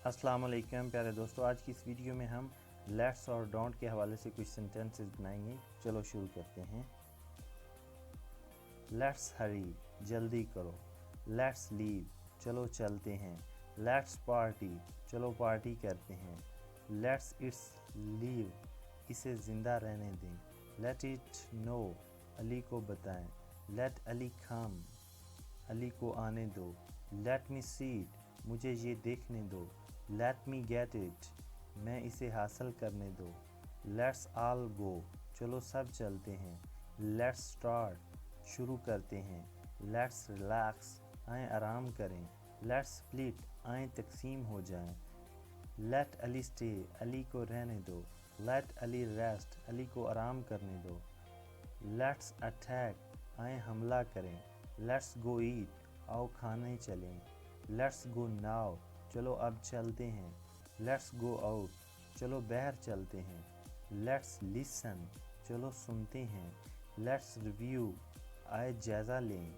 السلام علیکم پیارے دوستو، آج کی اس ویڈیو میں ہم لیٹس اور ڈونٹ کے حوالے سے کچھ سینٹنسز بنائیں گے۔ چلو شروع کرتے ہیں۔ لیٹس ہری، جلدی کرو۔ لیٹس لیو، چلو چلتے ہیں۔ لیٹس پارٹی، چلو پارٹی کرتے ہیں۔ لیٹس اٹس لیو، اسے زندہ رہنے دیں۔ لیٹ اٹ نو، علی کو بتائیں۔ لیٹ علی کم، علی کو آنے دو۔ لیٹ می سی اٹ، مجھے یہ دیکھنے دو۔ لیٹ می گیٹ اٹ، میں اسے حاصل کرنے دو۔ لیٹس آل گو، چلو سب چلتے ہیں۔ لیٹس اسٹارٹ، شروع کرتے ہیں۔ لیٹس ریلیکس، آئیں آرام کریں۔ لیٹس سپلٹ، آئیں تقسیم ہو جائیں۔ لیٹ علی اسٹے، علی کو رہنے دو۔ لیٹ علی ریسٹ، علی کو آرام کرنے دو۔ لیٹس اٹیک، آئیں حملہ کریں۔ لیٹس گو ایٹ، آؤ کھانے چلیں۔ لیٹس گو ناؤ، چلو اب چلتے ہیں۔ لیٹس گو آؤٹ، چلو باہر چلتے ہیں۔ لیٹس لسن، چلو سنتے ہیں۔ لیٹس ریویو، آئے جائزہ لیں۔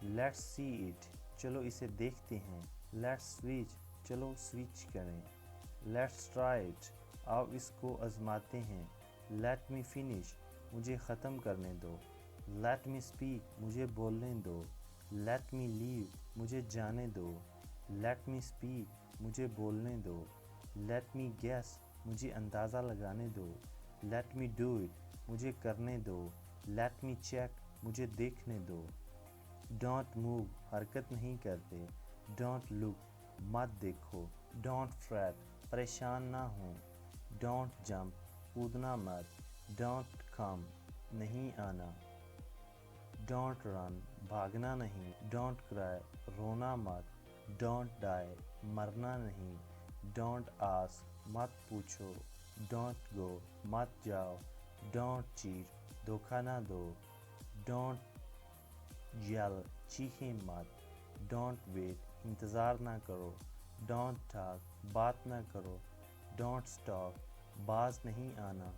لیٹس سی اٹ، چلو اسے دیکھتے ہیں۔ لیٹس سوئچ، چلو سوئچ کریں۔ لیٹس ٹرائی اٹ، آؤ اس کو آزماتے ہیں۔ لیٹ می فنش، مجھے ختم کرنے دو۔ لیٹ می اسپیک، مجھے بولنے دو۔ لیٹ می لیو، مجھے جانے دو۔ لیٹ می اسپیک، مجھے بولنے دو۔ لیٹ می گیس، مجھے اندازہ لگانے دو۔ لیٹ می ڈو اٹ، مجھے کرنے دو۔ لیٹ می چیک، مجھے دیکھنے دو۔ ڈونٹ موو، حرکت نہیں کرتے۔ ڈونٹ لک، مت دیکھو۔ ڈونٹ فریٹ، پریشان نہ ہوں۔ ڈونٹ جمپ، کودنا مت۔ ڈونٹ کم، نہیں آنا۔ ڈونٹ رن، بھاگنا نہیں۔ ڈونٹ کرائی، رونا مت۔ ڈونٹ ڈائی، مرنا نہیں۔ ڈونٹ آسک، مت پوچھو۔ ڈونٹ گو، مت جاؤ۔ ڈونٹ چیٹ، دھوکہ نہ دو۔ ڈونٹ یل، چیخیں مت۔ ڈونٹ ویٹ، انتظار نہ کرو۔ ڈونٹ ٹاک، بات نہ کرو۔ ڈونٹ اسٹاپ، باز نہیں آنا۔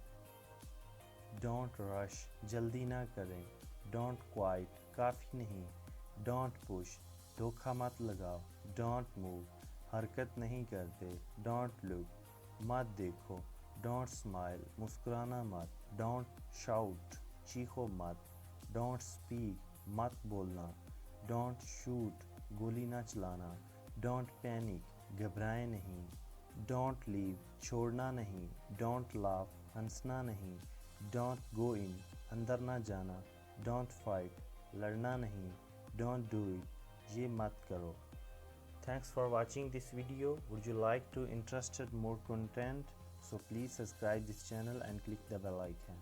ڈونٹ رش، جلدی نہ کریں۔ ڈونٹ کوائٹ، کافی نہیں۔ ڈونٹ پش، دھوکہ مت لگاؤ۔ ڈونٹ موو، حرکت نہیں کرتے۔ ڈونٹ لک، مت دیکھو۔ ڈونٹ اسمائل، مسکرانا مت۔ ڈونٹ شاؤٹ، چیخو مت۔ ڈونٹ اسپیک، مت بولنا۔ ڈونٹ شوٹ، گولی نہ چلانا۔ ڈونٹ پینک، گھبرائیں نہیں۔ ڈونٹ لیو، چھوڑنا نہیں۔ ڈونٹ لاف، ہنسنا نہیں۔ ڈونٹ گو ان، اندر نہ جانا۔ ڈونٹ فائٹ، لڑنا نہیں۔ ڈونٹ ڈو اٹ، یہ مت کرو۔ Thanks for watching this video. Would you like to interested more content? So please subscribe this channel and click the bell icon.